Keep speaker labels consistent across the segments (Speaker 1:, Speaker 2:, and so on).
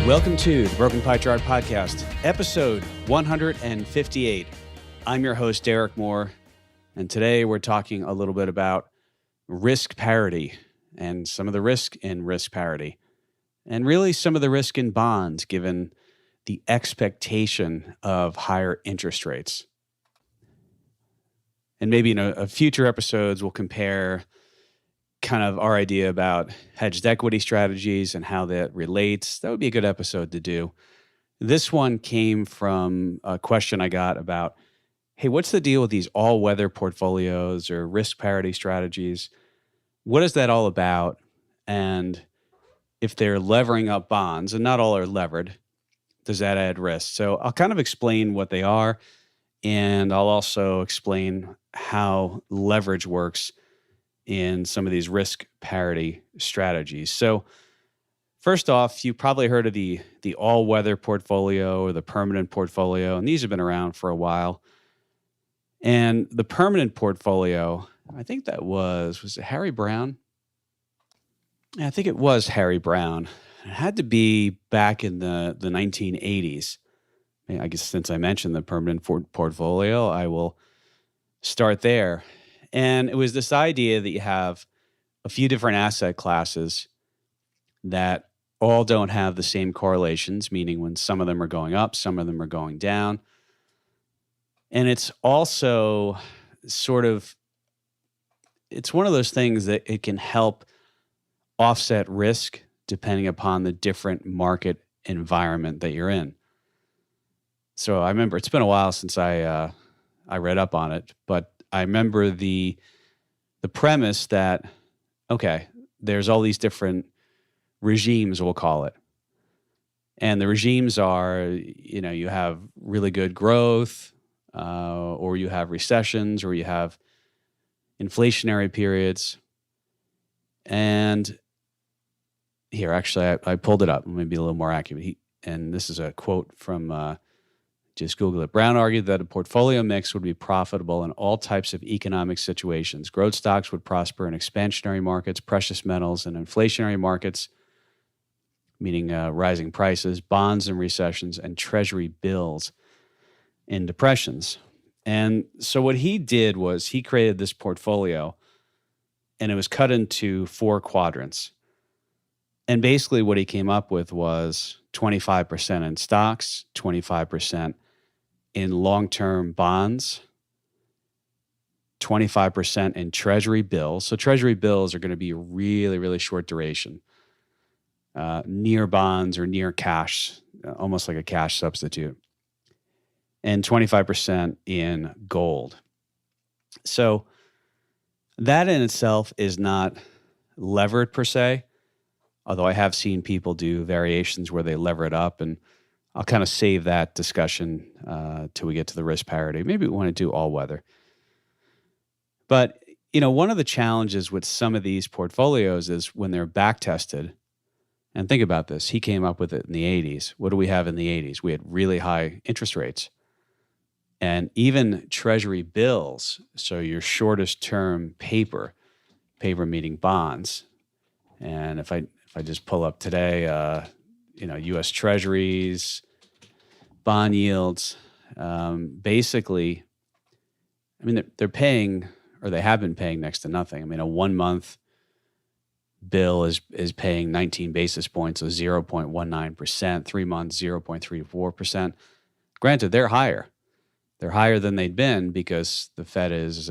Speaker 1: Welcome to the Broken Pie Chart Podcast, episode 158. I'm your host, Derek Moore, and today we're talking a little bit about risk parity and some of the risk in risk parity, and really some of the risk in bonds given the expectation of higher interest rates. And maybe in a future episodes, we'll compare kind of our idea about hedged equity strategies and how that relates. That would be a good episode to do. This one came from a question I got about, hey, what's the deal with these all-weather portfolios or risk parity strategies? What is that all about? And if they're levering up bonds, and not all are levered, does that add risk? So I'll kind of explain what they are, and I'll also explain how leverage works in some of these risk parity strategies. So first off, you probably heard of the all-weather portfolio or the permanent portfolio, and these have been around for a while. And the permanent portfolio, I think that was it Harry Browne? Yeah, I think it was Harry Browne. It had to be back in the 1980s. I guess since I mentioned the permanent portfolio, I will start there. And it was this idea that you have a few different asset classes that all don't have the same correlations, meaning when some of them are going up, some of them are going down. And it's also it's one of those things that it can help offset risk depending upon the different market environment that you're in. So I remember it's been a while since I read up on it, but I remember the premise that, okay, there's all these different regimes, we'll call it. And the regimes are, you have really good growth, or you have recessions, or you have inflationary periods. And here, actually, I pulled it up. Let me be a little more accurate. And this is a quote from just Google it. Browne argued that a portfolio mix would be profitable in all types of economic situations. Growth stocks would prosper in expansionary markets, precious metals in inflationary markets, meaning rising prices, bonds in recessions, and treasury bills in depressions. And so what he did was he created this portfolio, and it was cut into 4 quadrants. And basically what he came up with was 25% in stocks, 25% in long-term bonds, 25% in treasury bills. So treasury bills are going to be really, really short duration, near bonds or near cash, almost like a cash substitute, and 25% in gold. So that in itself is not levered per se, although I have seen people do variations where they lever it up, and I'll kind of save that discussion till we get to the risk parity. Maybe we want to do all weather. But, one of the challenges with some of these portfolios is when they're back tested, and think about this, he came up with it in the 80s. What do we have in the 80s? We had really high interest rates. And even treasury bills, so your shortest term paper meaning bonds. And if I just pull up today, U.S. Treasuries, bond yields, basically, they're paying, or they have been paying next to nothing. A 1-month bill is paying 19 basis points, so 0.19%, 3 months, 0.34%. Granted, they're higher. They're higher than they'd been because the Fed is,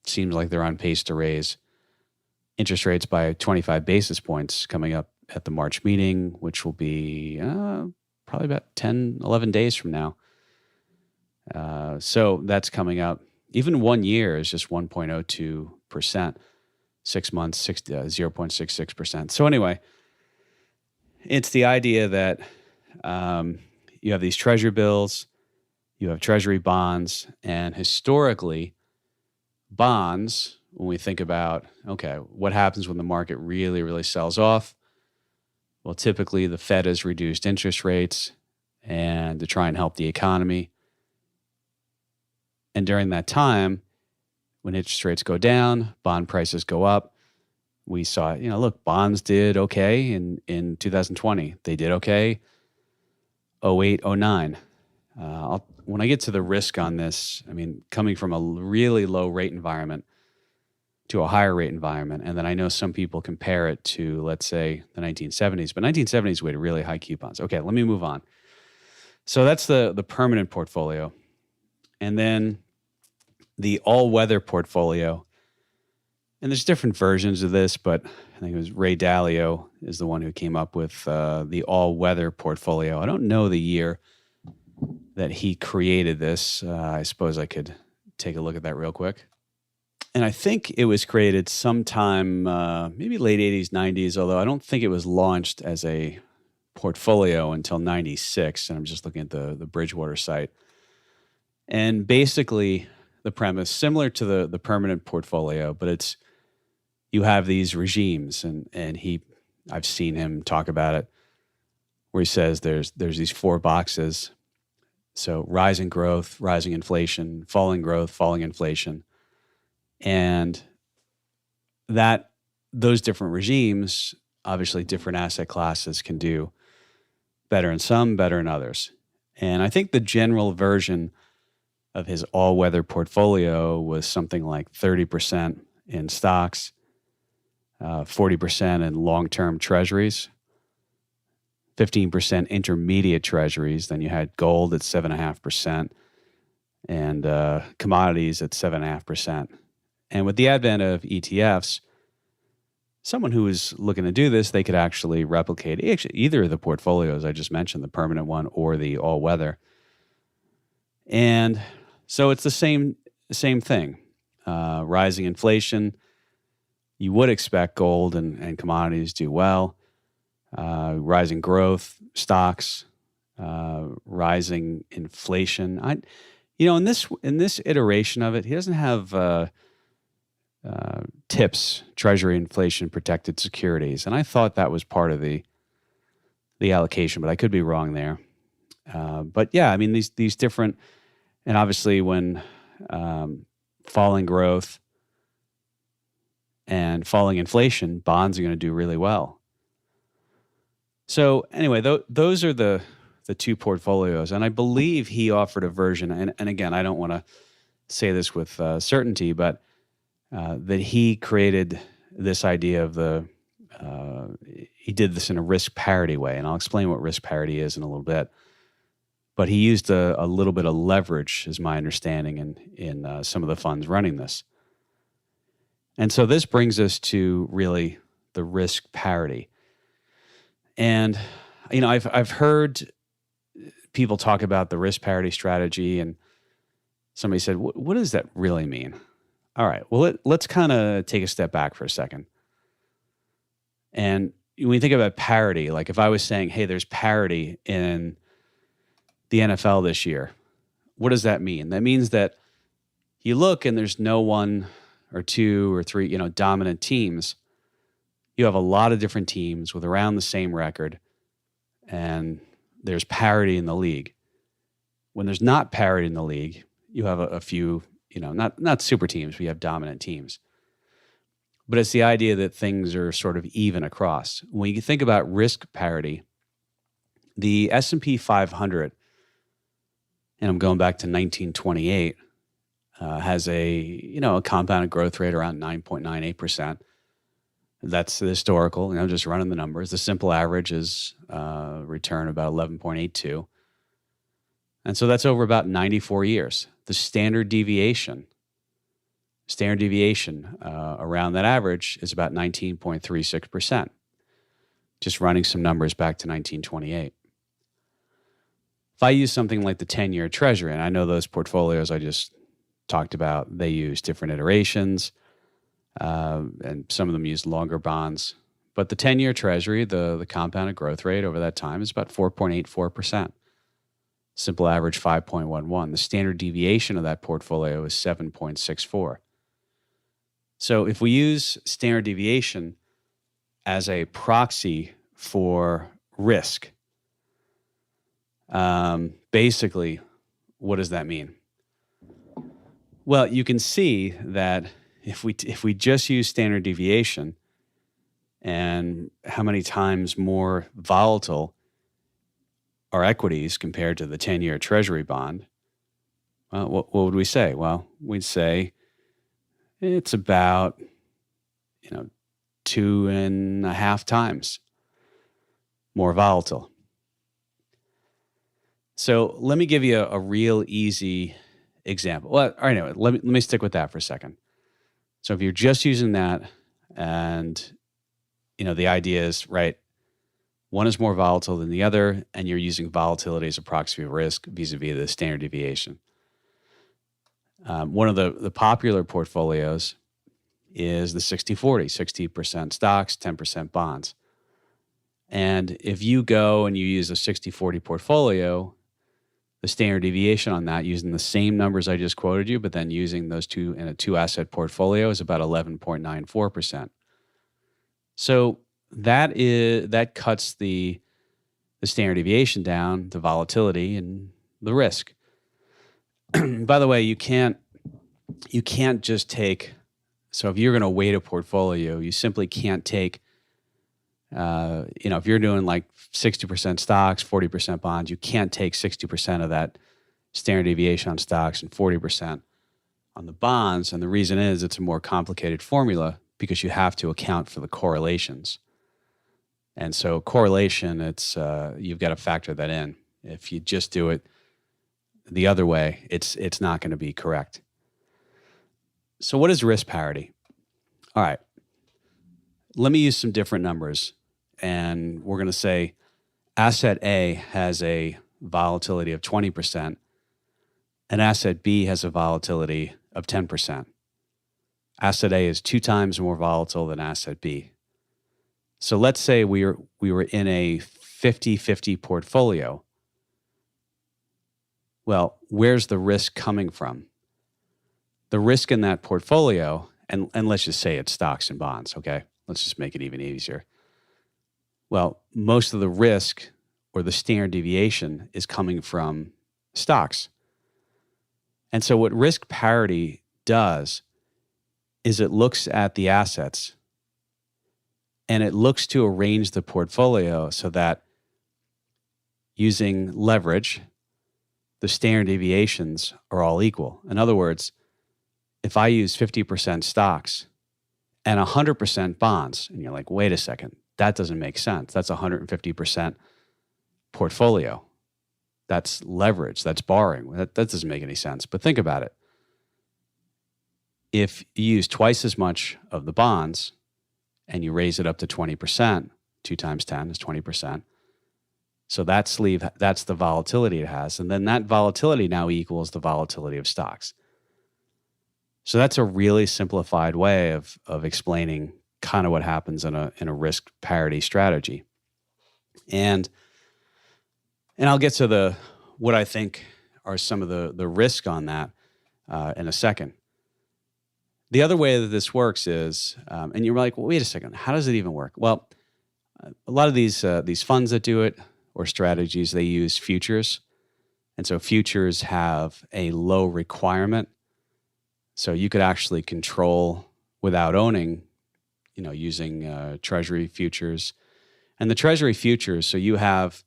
Speaker 1: seems like they're on pace to raise interest rates by 25 basis points coming up at the March meeting, which will be probably about 10, 11 days from now. So that's coming up. Even 1 year is just 1.02%. 6 months, 0.66%. So anyway, it's the idea that you have these treasury bills, you have treasury bonds, and historically, bonds, when we think about, okay, what happens when the market really, really sells off? Well, typically the Fed has reduced interest rates and to try and help the economy. And during that time, when interest rates go down, bond prices go up. We saw, look, bonds did okay in 2020. They did okay 08, 09. When I get to the risk on this, I mean, coming from a really low rate environment to a higher rate environment, and then I know some people compare it to, let's say, the 1970s, but 1970s we had really high coupons. Okay, let me move on. So that's the permanent portfolio. And then the all-weather portfolio. And there's different versions of this, but I think it was Ray Dalio is the one who came up with the all-weather portfolio. I don't know the year that he created this. I suppose I could take a look at that real quick. And I think it was created sometime maybe late 80s, 90s, although I don't think it was launched as a portfolio until 96. And I'm just looking at the Bridgewater site. And basically the premise, similar to the permanent portfolio, but it's you have these regimes, and I've seen him talk about it, where he says there's these 4 boxes. So rising growth, rising inflation, falling growth, falling inflation. And that those different regimes, obviously different asset classes can do better in some, better in others. And I think the general version of his all-weather portfolio was something like 30% in stocks, 40% in long-term treasuries, 15% intermediate treasuries. Then you had gold at 7.5% and commodities at 7.5%. And with the advent of ETFs, someone who is looking to do this, they could actually replicate either of the portfolios I just mentioned, the permanent one or the all-weather. And so it's the same thing. Rising inflation, you would expect gold and commodities do well. Rising growth, stocks, rising inflation. In this iteration of it, he doesn't have TIPS, Treasury Inflation Protected Securities, and I thought that was part of the allocation, but I could be wrong there. But yeah, I mean these different, and obviously when falling growth and falling inflation, bonds are going to do really well. So anyway, those are the 2 portfolios, and I believe he offered a version. And again, I don't want to say this with certainty, but that he created this idea of he did this in a risk parity way, and I'll explain what risk parity is in a little bit. But he used a little bit of leverage, is my understanding, in some of the funds running this. And so this brings us to really the risk parity. And I've heard people talk about the risk parity strategy, and somebody said, "What does that really mean?" All right, well, let's kind of take a step back for a second. And when you think about parity, like if I was saying, hey, there's parity in the NFL this year, what does that mean? That means that you look and there's no 1 or 2 or 3, dominant teams. You have a lot of different teams with around the same record, and there's parity in the league. When there's not parity in the league, you have a few, not super teams, but you have dominant teams. But it's the idea that things are sort of even across. When you think about risk parity, the S&P 500, and I'm going back to 1928, has a compounded growth rate around 9.98%. That's the historical, just running the numbers. The simple average is return about 11.82. And so that's over about 94 years. The standard deviation around that average is about 19.36%. Just running some numbers back to 1928. If I use something like the 10-year Treasury, and I know those portfolios I just talked about, they use different iterations, and some of them use longer bonds. But the 10-year Treasury, the compounded growth rate over that time is about 4.84%. Simple average 5.11. The standard deviation of that portfolio is 7.64. So if we use standard deviation as a proxy for risk, basically, what does that mean? Well, you can see that if we just use standard deviation, and how many times more volatile are equities compared to the 10-year Treasury bond, well, what would we say? Well, we'd say it's about, 2.5 times more volatile. So let me give you a real easy example. Well, all right, anyway, let me stick with that for a second. So if you're just using that, and the idea is, right, one is more volatile than the other, and you're using volatility as a proxy of risk vis-a-vis the standard deviation. One of the popular portfolios is the 60-40, 60% stocks, 10% bonds. And if you go and you use a 60-40 portfolio, the standard deviation on that, using the same numbers I just quoted you, but then using those two in a 2-asset portfolio, is about 11.94%. So that cuts the standard deviation down, the volatility, and the risk. By the way, you can't just take. So if you're going to weight a portfolio, you simply can't take. If you're doing like 60% stocks, 40% bonds, you can't take 60% of that standard deviation on stocks and 40% on the bonds. And the reason is it's a more complicated formula because you have to account for the correlations. And so correlation, it's you've got to factor that in. If you just do it the other way, it's not going to be correct. So what is risk parity? All right. Let me use some different numbers. And we're going to say asset A has a volatility of 20%, and asset B has a volatility of 10%. Asset A is 2 times more volatile than asset B. So let's say we were in a 50-50 portfolio. Well, where's the risk coming from? The risk in that portfolio, and let's just say it's stocks and bonds, okay? Let's just make it even easier. Well, most of the risk or the standard deviation is coming from stocks. And so what risk parity does is it looks at the assets and it looks to arrange the portfolio so that using leverage, the standard deviations are all equal. In other words, if I use 50% stocks and 100% bonds, and you're like, wait a second, that doesn't make sense. That's 150% portfolio. That's leverage. That's borrowing. That doesn't make any sense. But think about it. If you use twice as much of the bonds and you raise it up to 20%, 2 times 10 is 20%. So that sleeve, that's the volatility it has. And then that volatility now equals the volatility of stocks. So that's a really simplified way of explaining kind of what happens in a risk parity strategy. And I'll get to what I think are some of the risk on that in a second. The other way that this works is, and you're like, well, wait a second, how does it even work? Well, a lot of these funds that do it or strategies, they use futures. And so futures have a low requirement. So you could actually control without owning, using treasury futures. And the treasury futures, so you have,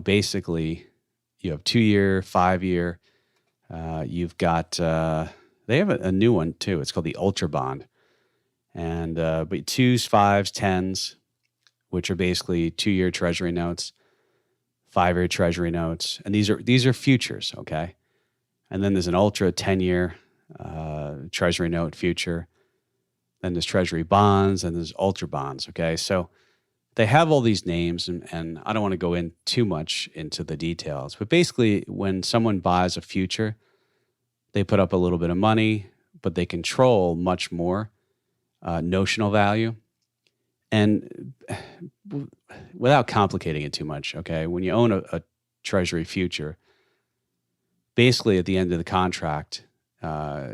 Speaker 1: basically you have 2-year, 5-year. You've got, they have a new one too. It's called the Ultra Bond. And, but 2s, 5s, 10s, which are basically 2-year treasury notes, 5-year treasury notes. And these are futures, okay? And then there's an ultra 10-year treasury note future. Then there's treasury bonds, and there's ultra bonds, okay? So they have all these names, and I don't want to go in too much into the details. But basically, when someone buys a future, they put up a little bit of money, but they control much more notional value. And without complicating it too much, okay, when you own a treasury future, basically at the end of the contract,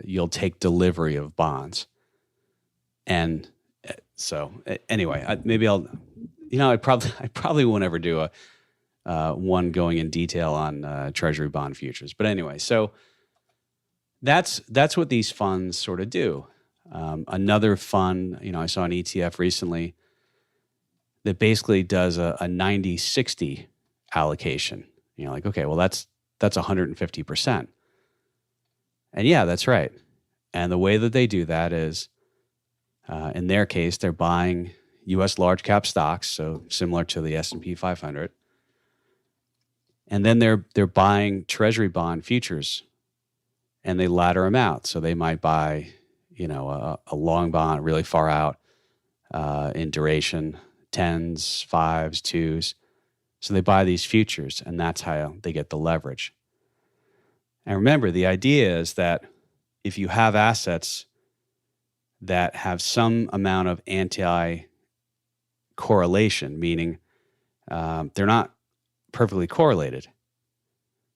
Speaker 1: you'll take delivery of bonds. And so anyway, I probably won't ever do one going in detail on treasury bond futures. But anyway, so that's what these funds sort of do. Another fund, I saw an ETF recently that basically does a 90-60 allocation. Like, okay, well, that's 150%. And yeah, that's right. And the way that they do that is, in their case, they're buying U.S. large cap stocks, so similar to the S&P 500. And then they're buying treasury bond futures, and they ladder them out. So they might buy, a long bond really far out in duration, 10s, 5s, 2s. So they buy these futures, and that's how they get the leverage. And remember, the idea is that if you have assets that have some amount of anti-correlation, meaning they're not perfectly correlated.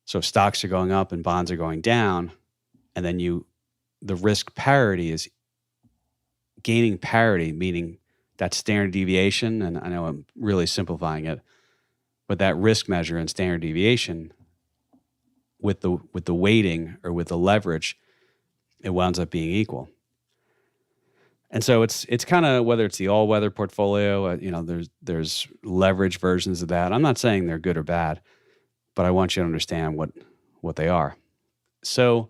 Speaker 1: So if stocks are going up and bonds are going down, and then the risk parity is gaining parity, meaning that standard deviation, and I know I'm really simplifying it, but that risk measure and standard deviation with the weighting or with the leverage, it winds up being equal. And so it's kind of, whether it's the all-weather portfolio, there's leverage versions of that. I'm not saying they're good or bad, but I want you to understand what they are. So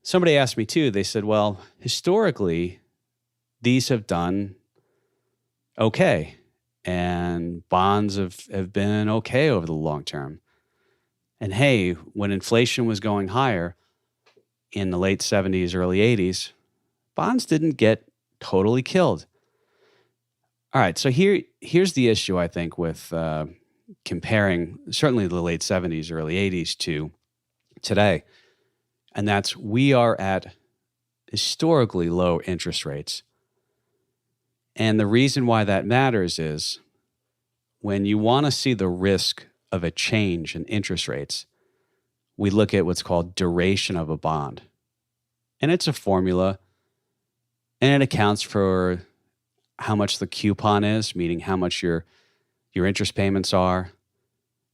Speaker 1: somebody asked me too, they said, well, historically, these have done okay, and bonds have been okay over the long term. And hey, when inflation was going higher in the late 70s, early 80s, bonds didn't get totally killed. All right, so here's the issue, I think, with comparing certainly the late 70s, early 80s to today. And that's, we are at historically low interest rates. And the reason why that matters is, when you want to see the risk of a change in interest rates, we look at what's called duration of a bond. And it's a formula, and it accounts for how much the coupon is, meaning how much your interest payments are,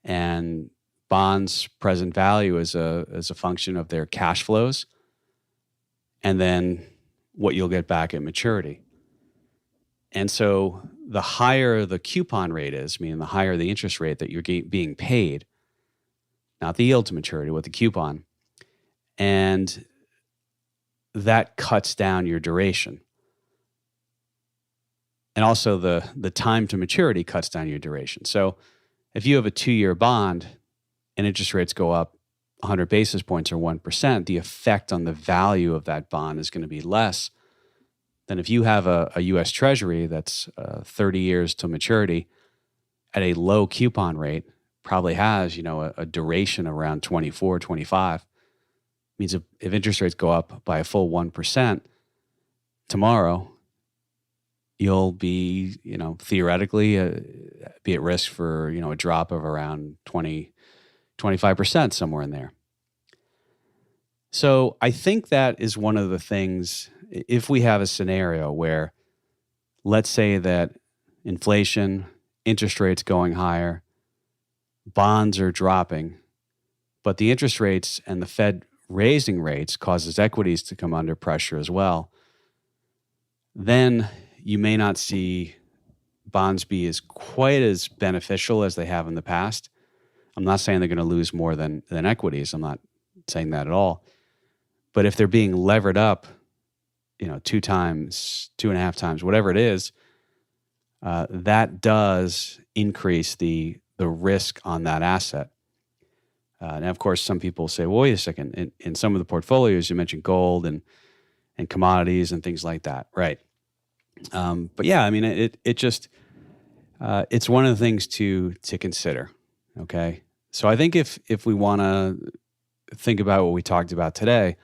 Speaker 1: and bonds' present value is a function of their cash flows, and then what you'll get back at maturity. And so the higher the coupon rate is, meaning the higher the interest rate that you're being paid, not the yield to maturity, with the coupon, and that cuts down your duration. And also the time to maturity cuts down your duration. So if you have a 2-year bond and interest rates go up 100 basis points or 1%, the effect on the value of that bond is going to be less than if you have a U.S. Treasury that's 30 years to maturity at a low coupon rate, probably has, a duration around 24, 25. Means if interest rates go up by a full 1% tomorrow, you'll be, theoretically be at risk for, a drop of around 20, 25%, somewhere in there. So I think that is one of the things, if we have a scenario where, let's say that inflation, interest rates going higher, bonds are dropping, but the interest rates and the Fed raising rates causes equities to come under pressure as well, then you may not see bonds be quite as beneficial as they have in the past. I'm not saying they're going to lose more than equities. I'm not saying that at all. But if they're being levered up, 2 times, 2.5 times, whatever it is, that does increase the risk on that asset. Now, of course, some people say, well, wait a second. In some of the portfolios, you mentioned gold and commodities and things like that, right? But yeah, I mean, it just it's one of the things to consider. Okay, so I think if we want to think about what we talked about today,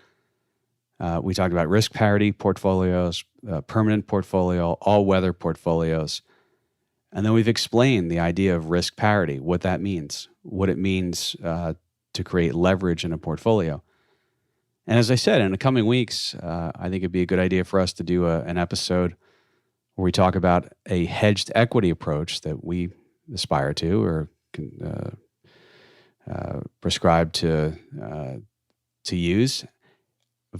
Speaker 1: we talked about risk parity portfolios, permanent portfolio, all-weather portfolios, and then we've explained the idea of risk parity, what that means, what it means to create leverage in a portfolio. And as I said, in the coming weeks, I think it'd be a good idea for us to do an episode where we talk about a hedged equity approach that we aspire to or prescribe to use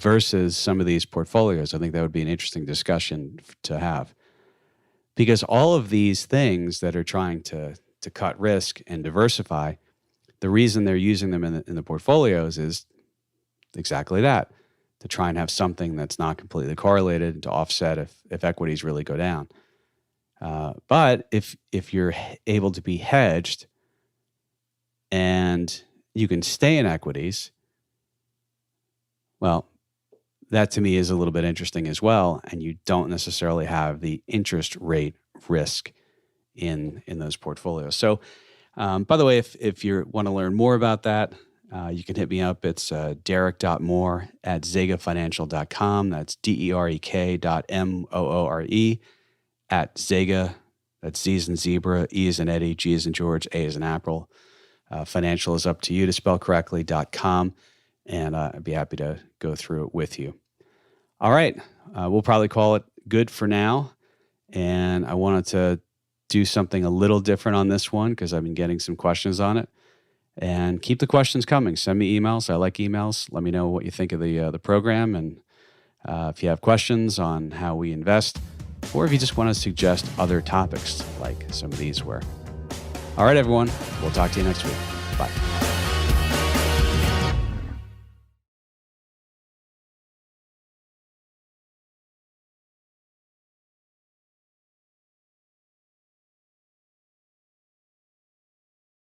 Speaker 1: versus some of these portfolios. I think that would be an interesting discussion to have, because all of these things that are trying to cut risk and diversify, the reason they're using them in the portfolios is exactly that, to try and have something that's not completely correlated and to offset if equities really go down. But if you're able to be hedged and you can stay in equities, well, that to me is a little bit interesting as well. And you don't necessarily have the interest rate risk in those portfolios. So, by the way, if you want to learn more about that, you can hit me up. It's derek.moore at zegafinancial.com. That's derek.moore at Zega. That's Z as in zebra, E as in Eddie, G as in George, A as in April. Financial is up to you to spell correctly.com. And I'd be happy to go through it with you. All right. We'll probably call it good for now. And I wanted to do something a little different on this one because I've been getting some questions on it. And keep the questions coming. Send me emails. I like emails. Let me know what you think of the program. And if you have questions on how we invest, or if you just want to suggest other topics like some of these were. All right, everyone. We'll talk to you next week. Bye.